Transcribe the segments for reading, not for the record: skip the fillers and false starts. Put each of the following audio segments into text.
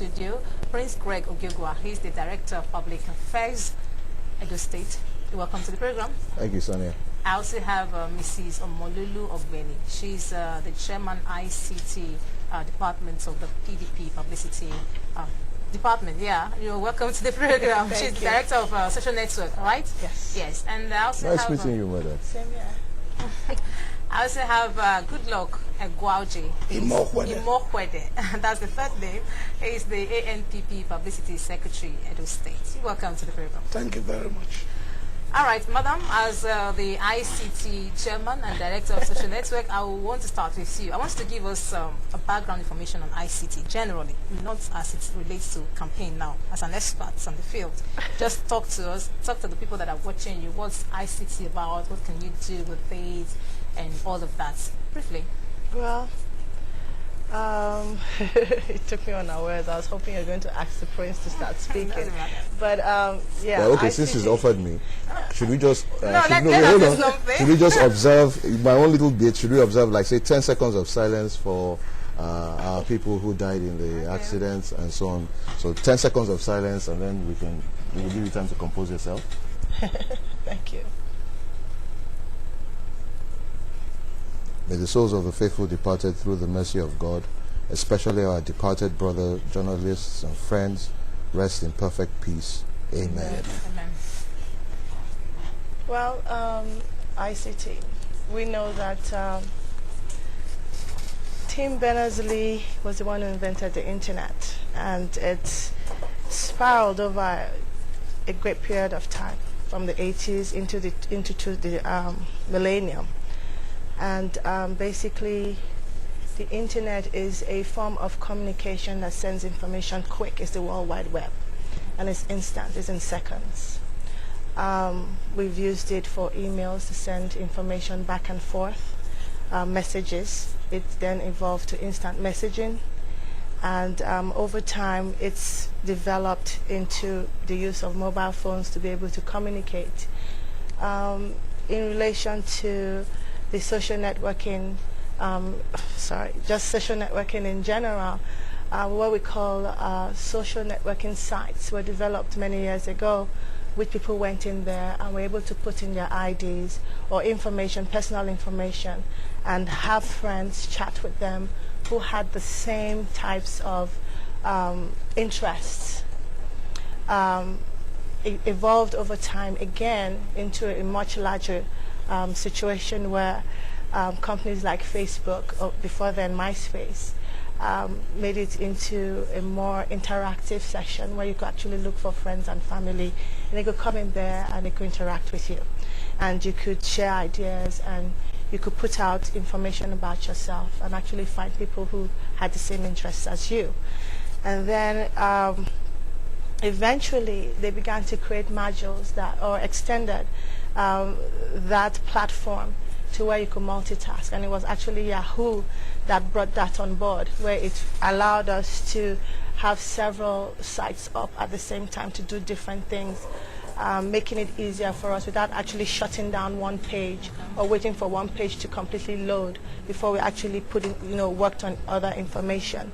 studio, Prince Greg Ogegwa. He's the Director of Public Affairs, Edo State. Welcome to the program. Thank you, Sonia. I also have Mrs. Omolulu Ogbeni. She's the Chairman ICT Department of the PDP Publicity Department. Yeah, you're welcome to the program. She's the Director of Social Network, right? Yes. Yes, and I also Nice have... meeting you, madam. Same here. I also have Good Luck Egwauji. Imokwede. That's the third name. He's the ANPP Publicity Secretary, Edo State. Welcome to the program. Thank you very much. All right, Madam, as the ICT Chairman and Director of Social Network, I want to start with you. I want you to give us a background information on ICT generally, not as it relates to campaign now, as an expert on the field. Just talk to us, talk to the people that are watching you. What's ICT about? What can you do with it? And all of that, briefly. Well, it took me unawares. I was hoping you were going to ask the Prince to start speaking. But yeah. Well, okay, since he's offered me, should we just should we just observe my own little bit? Should we observe, like, say, 10 seconds of silence for our people who died in the accidents and so on? So 10 seconds of silence, and then we will give you time to compose yourself. Thank you. May the souls of the faithful departed through the mercy of God, especially our departed brother, journalists and friends, rest in perfect peace. Amen. Amen. Well, ICT. We know that Tim Berners-Lee was the one who invented the internet, and it spiraled over a great period of time, from the 80s into the millennium. And basically, the internet is a form of communication that sends information quick. It's the World Wide Web, and it's instant. It's in seconds. We've used it for emails to send information back and forth, messages. It then evolved to instant messaging, and over time, it's developed into the use of mobile phones to be able to communicate. In relation to the social networking, just social networking in general, what we call social networking sites were developed many years ago, which people went in there and were able to put in their IDs or information, personal information, and have friends chat with them who had the same types of interests. It evolved over time again into a much larger situation where companies like Facebook, or before then MySpace, made it into a more interactive session where you could actually look for friends and family, and they could come in there and they could interact with you, and you could share ideas, and you could put out information about yourself and actually find people who had the same interests as you. And then eventually they began to create modules that, or extended that platform to where you could multitask, and it was actually Yahoo that brought that on board, where it allowed us to have several sites up at the same time to do different things, making it easier for us without actually shutting down one page or waiting for one page to completely load before we actually worked on other information.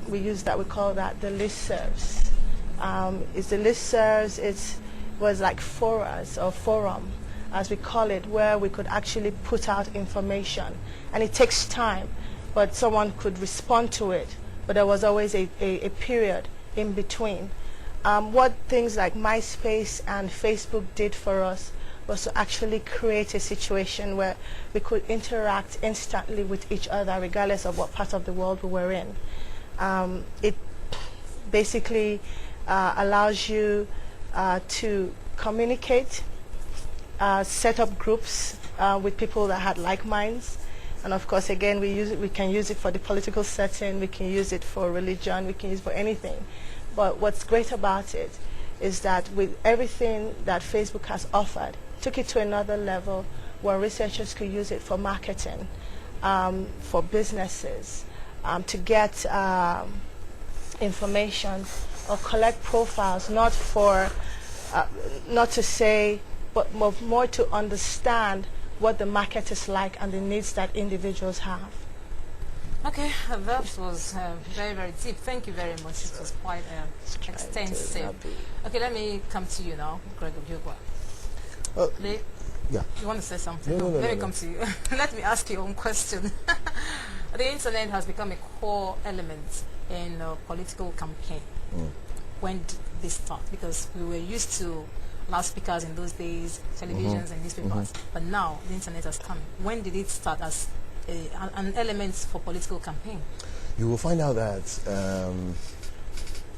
We call that the listservs. It's the listservs. It was like forums or forum, as we call it, where we could actually put out information. And it takes time, but someone could respond to it. But there was always a period in between. What things like MySpace and Facebook did for us was to actually create a situation where we could interact instantly with each other, regardless of what part of the world we were in. It basically allows you to communicate, set up groups with people that had like minds, and of course, again, we can use it for the political setting, we can use it for religion, we can use it for anything. But what's great about it is that with everything that Facebook has offered, took it to another level where researchers could use it for marketing, for businesses, to get information or collect profiles, not to say, but more to understand what the market is like and the needs that individuals have. Okay, that was very, very deep. Thank you very much. It was quite extensive. Okay, let me come to you now, Greg Obiogwa. Yeah. You want to say something? No, Let me come to you. Let me ask your own question. The internet has become a core element in political campaign. When did this start? Because we were used to loudspeakers in those days, televisions and newspapers, but now the internet has come. When did it start as an element for political campaign? You will find out that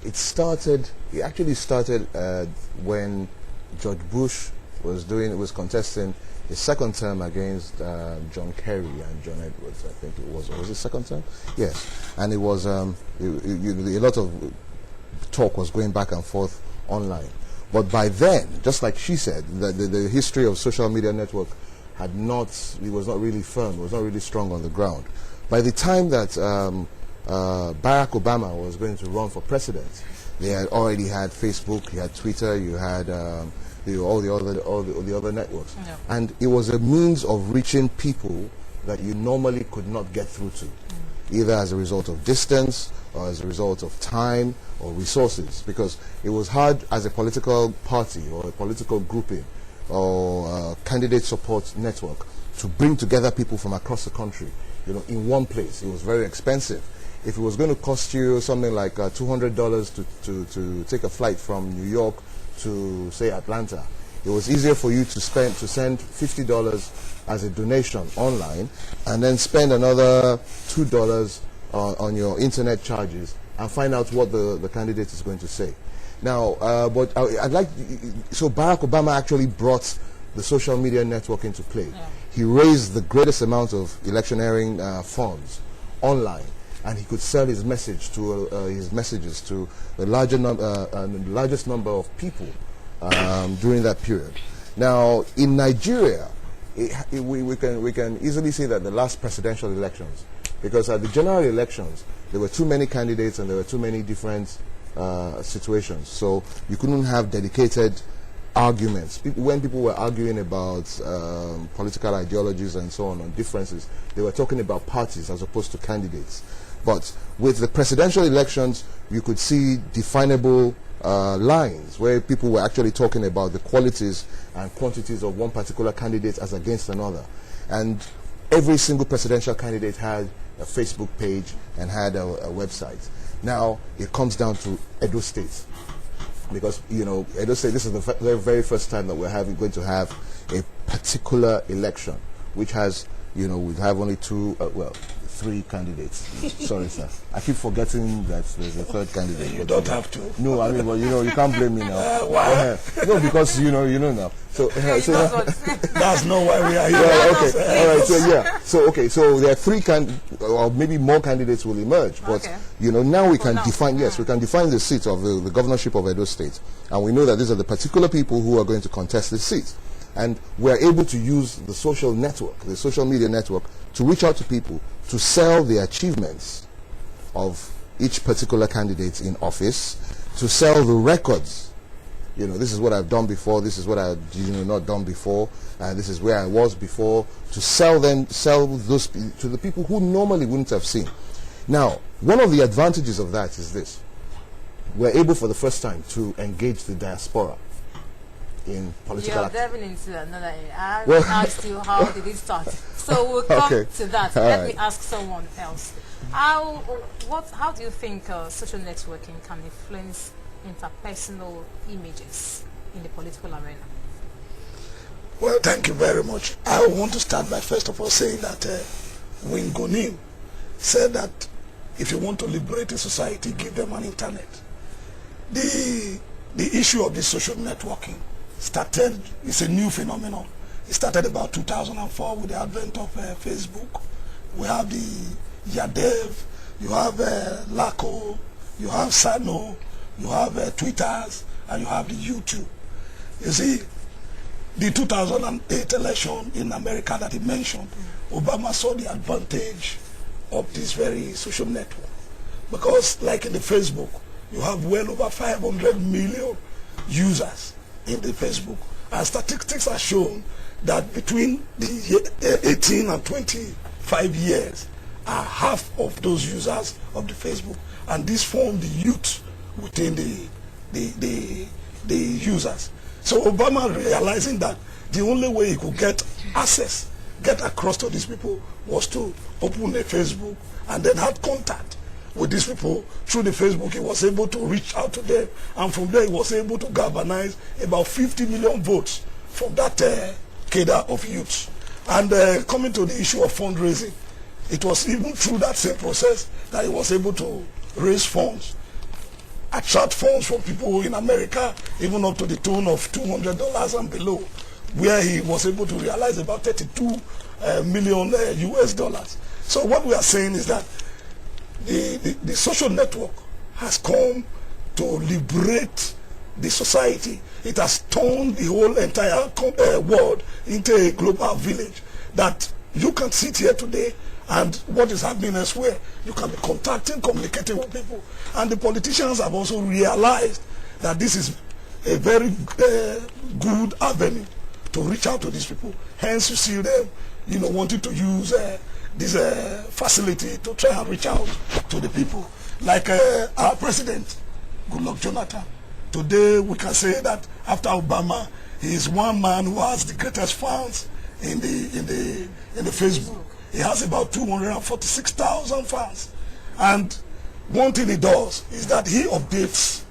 it actually started when George Bush was contesting his second term against John Kerry and John Edwards. I think it was his second term? Yes. And it was a lot of talk was going back and forth online. But by then, just like she said, the history of social media network it was not really firm, it was not really strong on the ground. By the time that Barack Obama was going to run for president, they had already had Facebook, you had Twitter, you had all the other networks. Yeah. And it was a means of reaching people that you normally could not get through to, either as a result of distance or as a result of time or resources, because it was hard as a political party or a political grouping or candidate support network to bring together people from across the country, in one place. It was very expensive. If it was going to cost you something like $200 to take a flight from New York to, say, Atlanta, it was easier for you to send $50 as a donation online and then spend another $2 on your internet charges and find out what the candidate is going to say. Now, so Barack Obama actually brought the social media network into play. Yeah. He raised the greatest amount of electioneering funds online, and he could sell his messages to the largest number of people during that period. Now, in Nigeria, we can easily say that the last presidential elections, because at the general elections, there were too many candidates and there were too many different situations. So you couldn't have dedicated arguments. When people were arguing about political ideologies and so on differences, they were talking about parties as opposed to candidates. But with the presidential elections, you could see definable lines where people were actually talking about the qualities and quantities of one particular candidate as against another. And every single presidential candidate had a Facebook page and had a website. Now it comes down to Edo State, because Edo State, this is the very first time that we're going to have a particular election, which has we have only three candidates. Sorry, sir. I keep forgetting that there's a third candidate. You don't have to. No, I mean, well, you can't blame me now. Why? No, because you know now. So that's not why we are here. Yeah, okay. All right. So yeah. So okay. So there are three or maybe more candidates will emerge. But now we can define. Yes, we can define the seat of the governorship of Edo State, and we know that these are the particular people who are going to contest this seat. And we're able to use the social network, the social media network, to reach out to people, to sell the achievements of each particular candidate in office, to sell the records. This is what I've done before, this is what I've not done before, and this is where I was before, to sell those to the people who normally wouldn't have seen. Now, one of the advantages of that is this. We're able for the first time to engage the diaspora in political action. You're delving into another area. I asked you how did it start. So we'll come to that. Let me ask someone else. How do you think social networking can influence interpersonal images in the political arena? Well, thank you very much. I want to start by first of all saying that Wingonim said that if you want to liberate a society, give them an internet. The issue of this social networking it's a new phenomenon. It started about 2004 with the advent of Facebook. We have the Yadev, you have Laco, you have Sano, you have Twitters, and you have the YouTube. You see, the 2008 election in America that he mentioned, Obama saw the advantage of this very social network. Because like in the Facebook, you have well over 500 million users in the Facebook, and statistics are shown that between the 18 and 25 years, are half of those users of the Facebook, and this form the youth within the users. So Obama, realizing that the only way he could get access, get across to these people, was to open a Facebook and then have contact with these people through the Facebook. He was able to reach out to them, and from there he was able to galvanize about 50 million votes from that cadre of youths. And coming to the issue of fundraising, it was even through that same process that he was able to raise funds, attract funds from people in America, even up to the tune of $200 and below, where he was able to realize about 32 million US dollars. So what we are saying is that the social network has come to liberate the society. It has turned the whole entire world into a global village, that you can sit here today and what is happening elsewhere, you can be contacting, communicating with people. And the politicians have also realized that this is a very good avenue to reach out to these people. Hence you see them, wanting to use this facility to try and reach out to the people. Like our president, Goodluck Jonathan. Today we can say that after Obama, he is one man who has the greatest fans in the Facebook. He has about 246,000 fans. And one thing he does is that he updates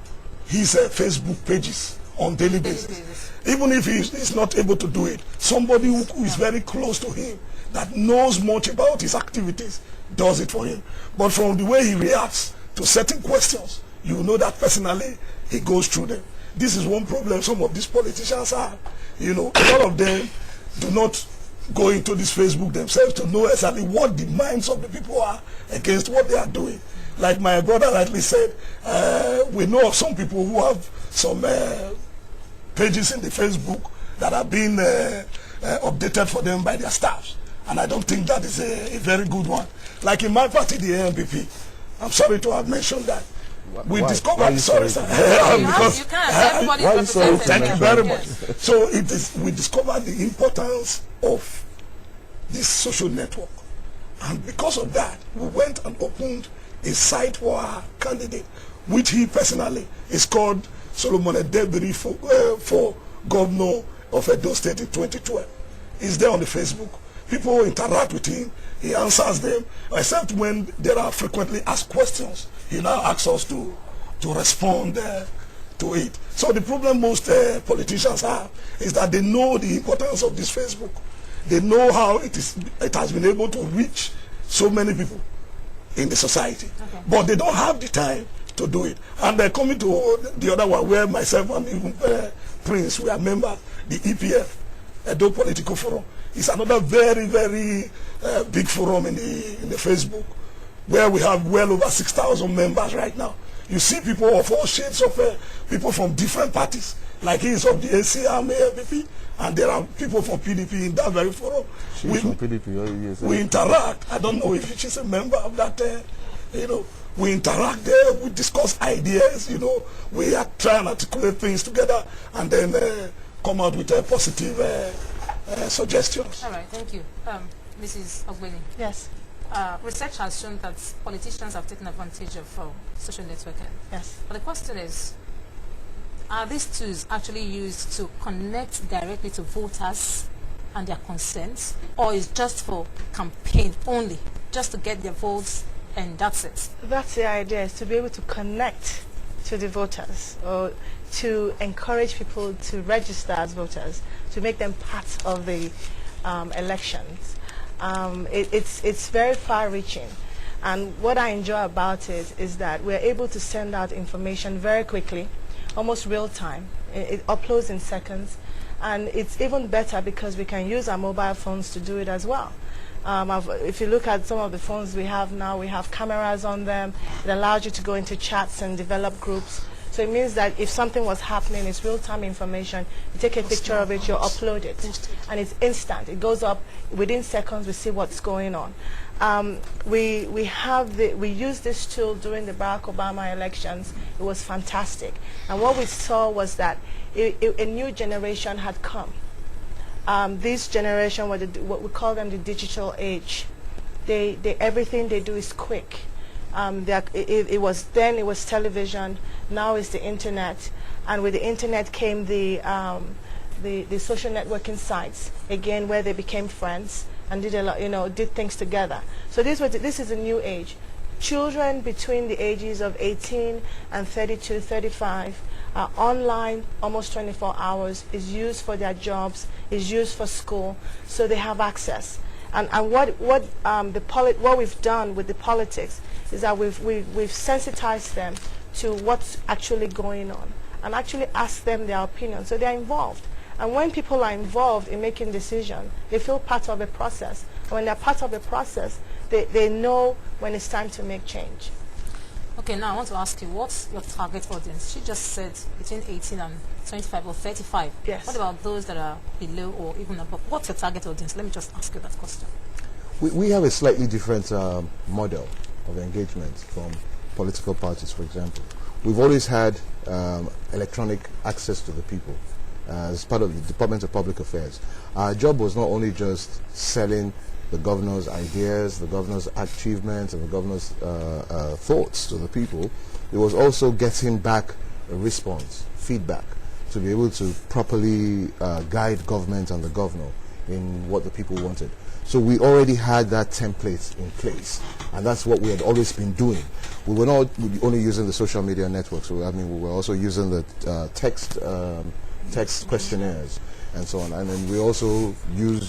his Facebook pages on daily basis. Even if he's not able to do it, somebody who is very close to him, that knows much about his activities, does it for him. But from the way he reacts to certain questions, you know that personally he goes through them. This is one problem some of these politicians have. A lot of them do not go into this Facebook themselves to know exactly what the minds of the people are against what they are doing. Like my brother rightly said, we know of some people who have some pages in the Facebook that are being updated for them by their staffs. And I don't think that is a very good one. Like in my party, the ANPP, I'm sorry to have mentioned that. We discovered, sorry sir, because thank you very much. So we discovered the importance of this social network, and because of that, we went and opened a site for our candidate, which he personally is called Solomon Edebiri for governor of Edo State in 2012. He's there on the Facebook. People interact with him. He answers them, except when there are frequently asked questions. He now asks us to respond to it. So the problem most politicians have is that they know the importance of this Facebook. They know how it has been able to reach so many people in the society. Okay. But they don't have the time to do it. And they're coming to the other one, where myself and even Prince, we are members, the EPF, Edo Political Forum. It's another very, very big forum in the Facebook, where we have well over 6,000 members right now. You see people of all shades of people from different parties, like he is of the ACM, AFP, and there are people from PDP in that very forum. She's from PDP, yes. We interact. I don't know if she's a member of that, we interact there, we discuss ideas, we are trying to articulate things together, and then come out with positive suggestions. All right, thank you. Mrs. Ogbeni. Yes. Research has shown that politicians have taken advantage of social networking. Yes. But the question is, are these tools actually used to connect directly to voters and their consent, or is just for campaign only, just to get their votes and that's it? That's the idea, is to be able to connect to the voters, or to encourage people to register as voters, to make them part of the elections. It's very far-reaching, and what I enjoy about it is that we're able to send out information very quickly, almost real time. It uploads in seconds, and it's even better because we can use our mobile phones to do it as well. If you look at some of the phones we have now, we have cameras on them. It allows you to go into chats and develop groups. So it means that if something was happening, it's real-time information. You take a picture of it, you upload it, and it's instant. It goes up within seconds. We see what's going on. We used this tool during the Barack Obama elections. It was fantastic, and what we saw was that a new generation had come. This generation, what we call them the digital age. everything they do is quick. It was television, now it's the internet, and with the internet came the social networking sites again, where they became friends and did a lot, did things together. So this is a new age. Children between the ages of 18 and 32, 35 are online almost 24 hours, is used for their jobs, is used for school, so they have access. And what we've done with the politics is that we've sensitized them to what's actually going on and actually asked them their opinion, so they're involved. And when people are involved in making decisions, they feel part of a process. And when they're part of a process, they know when it's time to make change. Okay, now I want to ask you, what's your target audience? She just said between 18 and 25 or 35. Yes. What about those that are below or even above? What's your target audience? Let me just ask you that question. We have a slightly different model of engagement from political parties, for example. We've always had electronic access to the people as part of the Department of Public Affairs. Our job was not only just selling the governor's ideas, the governor's achievements, and the governor's thoughts to the people. It was also getting back a response, feedback, to be able to properly guide government and the governor in what the people wanted. So we already had that template in place, and that's what we had always been doing. We were not only using the social media networks. We were also using the text questionnaires and so on, and then we also used